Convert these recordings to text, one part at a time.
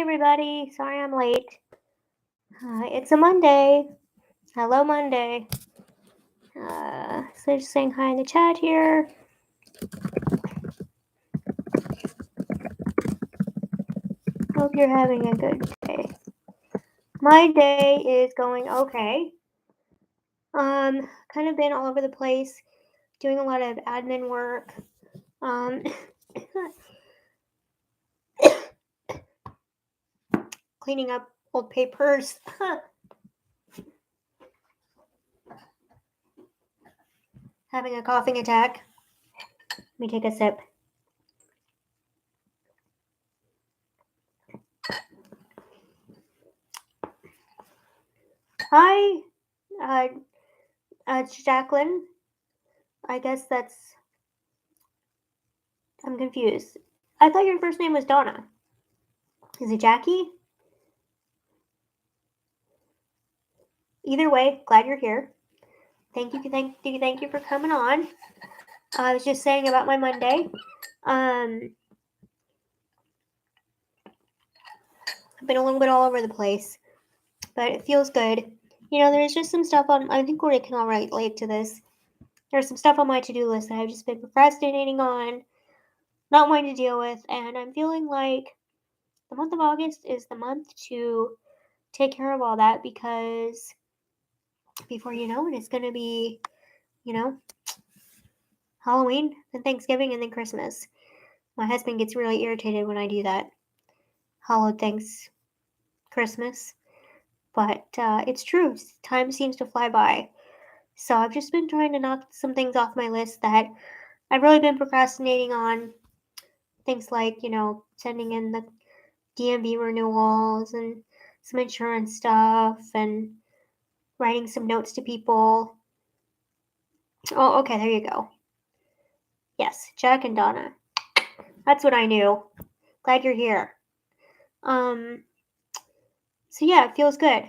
everybody. Sorry I'm late. It's a Monday. Hello, Monday. So just saying hi in the chat here. Hope you're having a good day. My day is going okay. Kind of been all over the place, doing a lot of admin work. Cleaning up old papers. Having a coughing attack. Let me take a sip. Hi, Jacqueline. I guess I'm confused. I thought your first name was Donna. Is it Jackie? Either way, glad you're here. Thank you for coming on. I was just saying about my Monday. I've been a little bit all over the place, but it feels good. There's just some stuff on. I think we can all relate to this. There's some stuff on my to-do list that I've just been procrastinating on, not wanting to deal with, and I'm feeling like the month of August is the month to take care of all that, because before you know it, it's going to be, Halloween, then Thanksgiving, and then Christmas. My husband gets really irritated when I do that. Hallowed thanks Christmas. But it's true. Time seems to fly by. So I've just been trying to knock some things off my list that I've really been procrastinating on. Things like, sending in the DMV renewals and some insurance stuff and writing some notes to people. Oh, okay, there you go. Yes, Jack and Donna. That's what I knew. Glad you're here. So yeah, it feels good.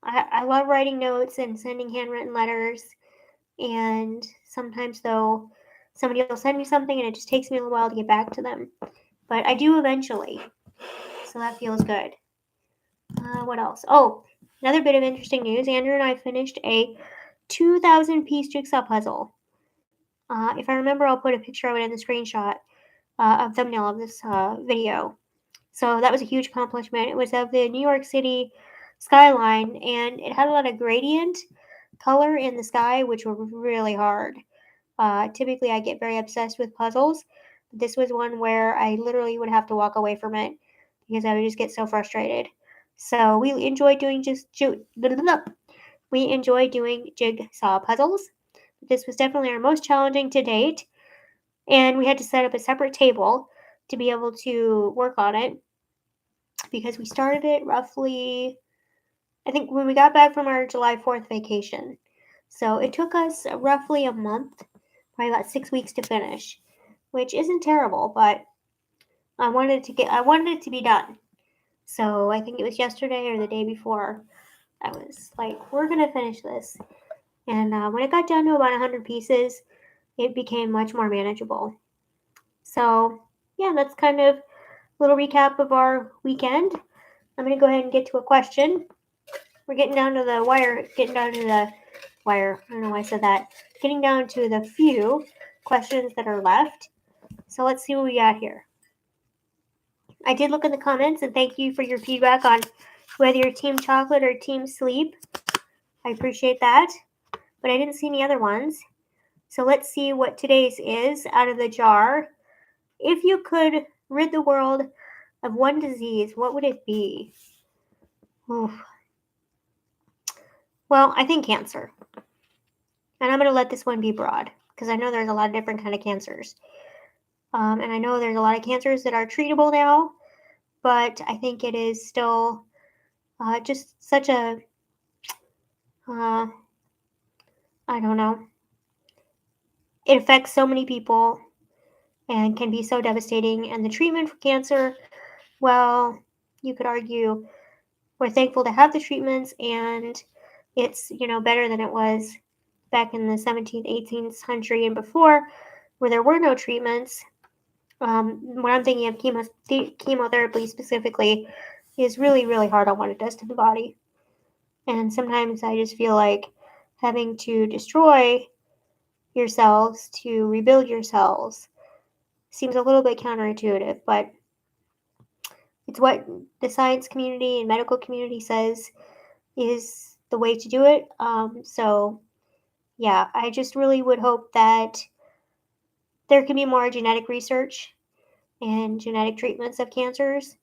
I love writing notes and sending handwritten letters, and sometimes, though, somebody will send me something and it just takes me a little while to get back to them. But I do eventually, so that feels good. What else? Oh, another bit of interesting news. Andrew and I finished a 2,000-piece jigsaw puzzle. If I remember, I'll put a picture of it in the screenshot, of thumbnail of this video. So that was a huge accomplishment. It was of the New York City skyline, and it had a lot of gradient color in the sky, which were really hard. Typically, I get very obsessed with puzzles. This was one where I literally would have to walk away from it because I would just get so frustrated. So we enjoyed doing jigsaw puzzles. This was definitely our most challenging to date, and we had to set up a separate table to be able to work on it, because we started it roughly, I think, when we got back from our July 4th vacation. So it took us roughly a month, probably about 6 weeks to finish, which isn't terrible, but I wanted it to be done. So I think it was yesterday or the day before, I was like, we're going to finish this. And when it got down to about 100 pieces, it became much more manageable. So yeah, that's kind of a little recap of our weekend. I'm going to go ahead and get to a question. We're getting down to the wire. I don't know why I said that. Getting down to the few questions that are left. So let's see what we got here. I did look in the comments, and thank you for your feedback on whether you're Team Chocolate or Team Sleep. I appreciate that. But I didn't see any other ones. So let's see what today's is out of the jar. If you could rid the world of one disease, what would it be? Oof. Well, I think cancer. And I'm going to let this one be broad, because I know there's a lot of different kind of cancers. And I know there's a lot of cancers that are treatable now, but I think it is still just such a, I don't know. It affects so many people and can be so devastating. And the treatment for cancer, well, you could argue we're thankful to have the treatments, and it's, better than it was back in the 17th, 18th century and before, where there were no treatments. When I'm thinking of chemotherapy specifically, is really, really hard on what it does to the body. And sometimes I just feel like having to destroy your cells to rebuild your cells seems a little bit counterintuitive, but it's what the science community and medical community says is the way to do it. So, yeah, I just really would hope that there can be more genetic research and genetic treatments of cancers.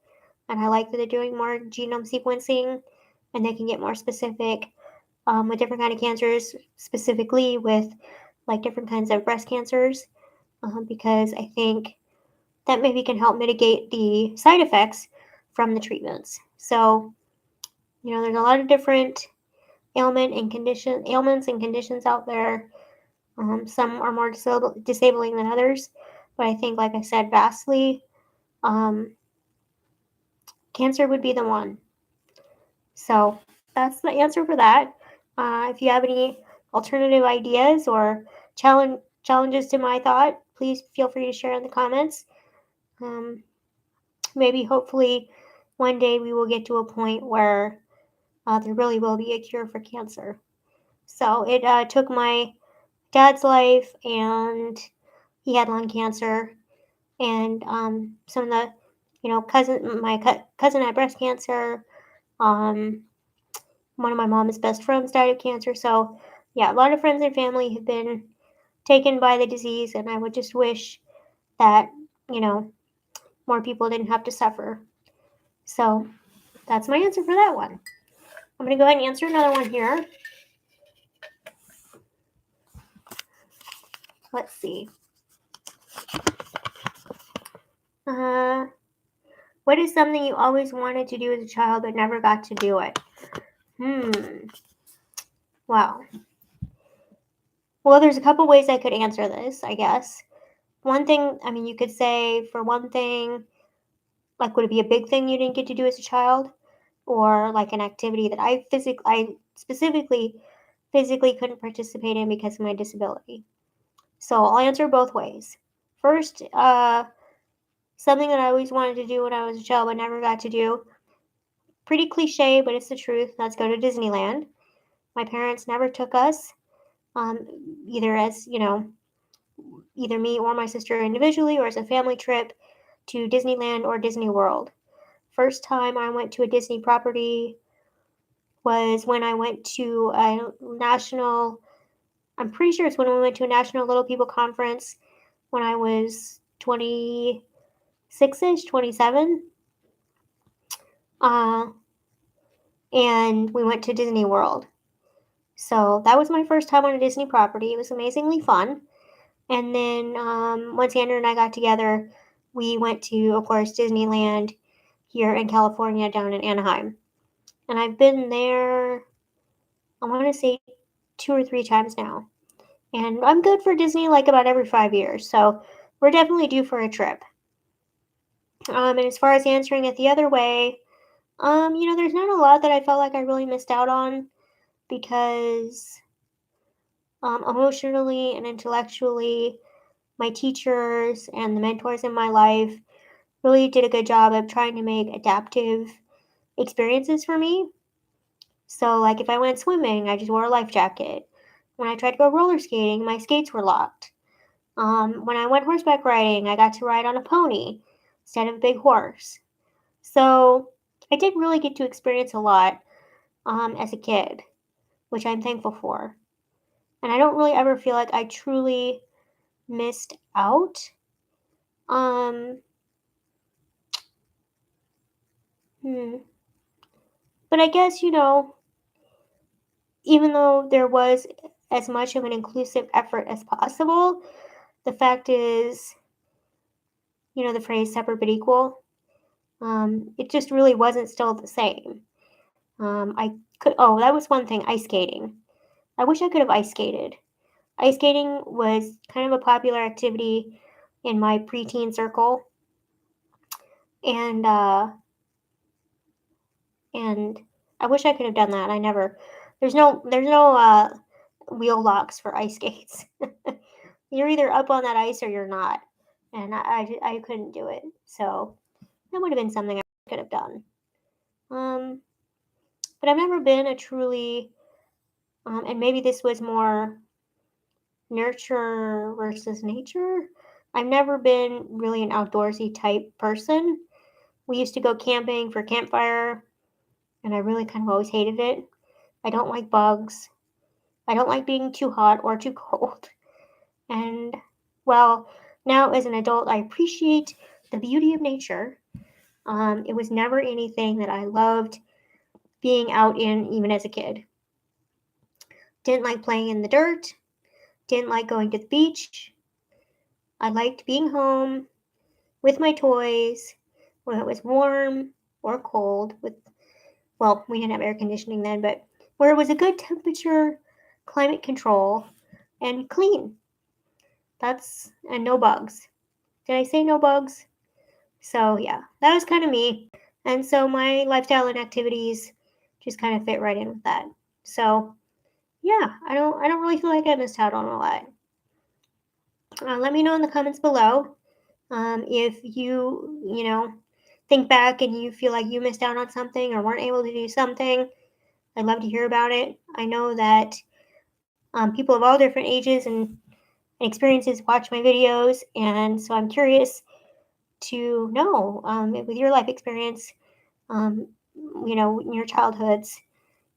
And I like that they're doing more genome sequencing and they can get more specific with different kind of cancers, specifically with like different kinds of breast cancers, because I think that maybe can help mitigate the side effects from the treatments. So, there's a lot of different ailments and conditions out there. Some are more disabling than others, but I think, like I said, vastly, um, cancer would be the one. So that's the answer for that. If you have any alternative ideas or challenges to my thought, please feel free to share in the comments. Um, Maybe, hopefully, one day we will get to a point where there really will be a cure for cancer. So it took my dad's life, and he had lung cancer, and some of the, cousin had breast cancer. Um, One of my mom's best friends died of cancer. So, yeah, a lot of friends and family have been taken by the disease, and I would just wish that, you know, more people didn't have to suffer. So, that's my answer for that one. I'm going to go ahead and answer another one here. Let's see. Uh, what is something you always wanted to do as a child but never got to do it? Wow. Well, there's a couple ways I could answer this, I guess. One thing, you could say, for one thing, like, would it be a big thing you didn't get to do as a child? Or like an activity that I specifically physically couldn't participate in because of my disability. So I'll answer both ways. First, something that I always wanted to do when I was a child but never got to do. Pretty cliche, but it's the truth. Let's go to Disneyland. My parents never took us, um, either as, either me or my sister individually or as a family trip to Disneyland or Disney World. First time I went to a Disney property was when I went to a national, I'm pretty sure it's when we went to a national Little People conference when I was 26ish, 27. Uh, and we went to Disney World. So that was my first time on a Disney property. It was amazingly fun. And then once Andrew and I got together, we went to, of course, Disneyland here in California, down in Anaheim. And I've been there, I want to say 2 or 3 times now. And I'm good for Disney like about every 5 years. So we're definitely due for a trip. And as far as answering it the other way, there's not a lot that I felt like I really missed out on because emotionally and intellectually, my teachers and the mentors in my life really did a good job of trying to make adaptive experiences for me. So, like, if I went swimming, I just wore a life jacket. When I tried to go roller skating, my skates were locked. When I went horseback riding, I got to ride on a pony instead of a big horse. So, I did really get to experience a lot as a kid, which I'm thankful for. And I don't really ever feel like I truly missed out. Um, hmm. But I guess, even though there was as much of an inclusive effort as possible, the fact is, the phrase separate but equal, it just really wasn't still the same. That was one thing, ice skating. I wish I could have ice skated. Ice skating was kind of a popular activity in my preteen circle, and and I wish I could have done that. I never. There's no wheel locks for ice skates. You're either up on that ice or you're not. and I couldn't do it. So that would have been something I could have done. Um, but I've never been a truly, and maybe this was more nurture versus nature. I've never been really an outdoorsy type person. We used to go camping for campfire, and I really kind of always hated it. I don't like bugs. I don't like being too hot or too cold. And well, now as an adult, I appreciate the beauty of nature. It was never anything that I loved being out in, even as a kid. Didn't like playing in the dirt. Didn't like going to the beach. I liked being home with my toys when it was warm or cold. Well, we didn't have air conditioning then, but where it was a good temperature, climate control, and clean. And no bugs. Did I say no bugs? So yeah, that was kind of me. And so my lifestyle and activities just kind of fit right in with that. So yeah, I don't really feel like I missed out on a lot. Let me know in the comments below if you think back and you feel like you missed out on something or weren't able to do something. I'd love to hear about it. I know that people of all different ages and experiences watch my videos, and so I'm curious to know with your life experience, in your childhoods,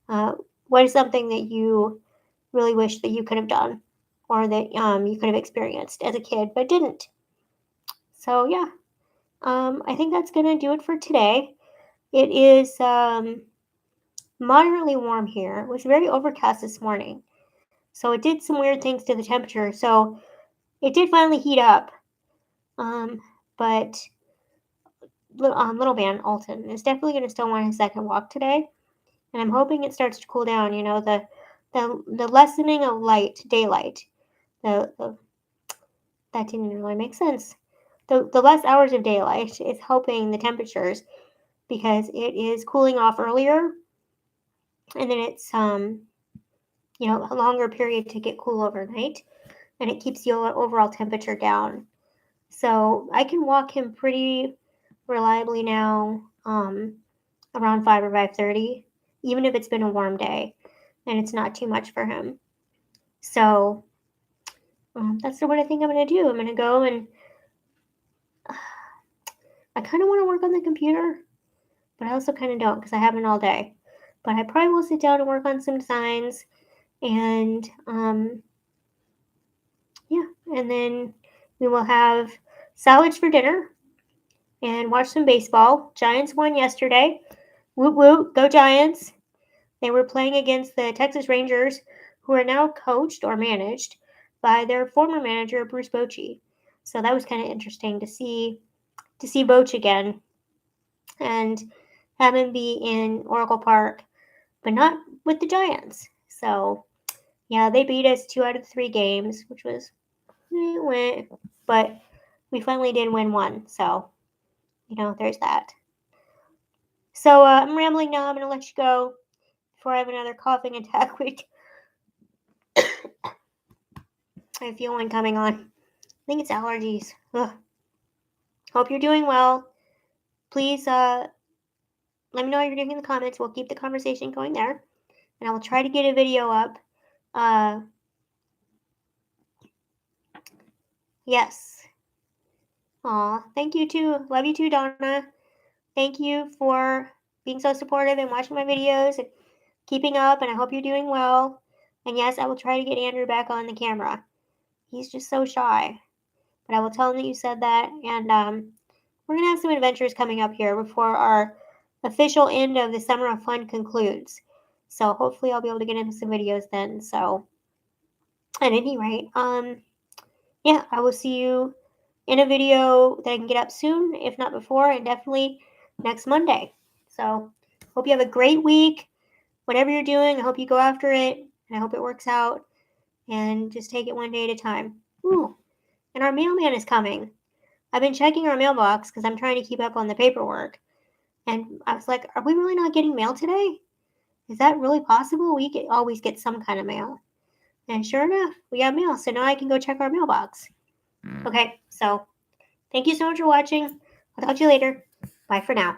uh, what is something that you really wish that you could have done or that you could have experienced as a kid but didn't. So yeah, I think that's going to do it for today. It is moderately warm here. It was very overcast this morning. So it did some weird things to the temperature. So it did finally heat up. Um, but little man Alton is definitely going to still want his second walk today. And I'm hoping it starts to cool down. The lessening of daylight. The that didn't really make sense. The less hours of daylight is helping the temperatures because it is cooling off earlier, and then it's a longer period to get cool overnight, and it keeps the overall temperature down. So I can walk him pretty reliably now, around 5 or 5:30, even if it's been a warm day and it's not too much for him. So that's what I think I'm going to do. I'm going to go and I kind of want to work on the computer, but I also kind of don't because I haven't all day. But I probably will sit down and work on some designs, and and then we will have salads for dinner and watch some baseball. Giants won yesterday. Woot woot, go Giants. They were playing against the Texas Rangers, who are now coached or managed by their former manager, Bruce Bochy. So that was kind of interesting to see Boch again and have him be in Oracle Park, but not with the Giants. So yeah, they beat us 2 out of 3 games, which was but we finally did win one. So there's that. So I'm rambling now. I'm gonna let you go before I have another coughing attack week. I feel one coming on. I think it's allergies. Ugh. Hope you're doing well. Please let me know how you're doing in the comments. We'll keep the conversation going there. And I will try to get a video up. Yes. Aw, thank you too. Love you too, Donna. Thank you for being so supportive and watching my videos and keeping up. And I hope you're doing well. And yes, I will try to get Andrew back on the camera. He's just so shy. But I will tell him that you said that. And we're going to have some adventures coming up here before our official end of the Summer of Fun concludes. So hopefully I'll be able to get into some videos then. So at any rate, yeah, I will see you in a video that I can get up soon, if not before, and definitely next Monday. So hope you have a great week. Whatever you're doing, I hope you go after it, and I hope it works out, and just take it one day at a time. Ooh, and our mailman is coming. I've been checking our mailbox because I'm trying to keep up on the paperwork, and I was like, are we really not getting mail today? Is that really possible? We always get some kind of mail. And sure enough, we got mail, so now I can go check our mailbox. Okay, so Thank you so much for watching. I'll talk to you later. Bye for now.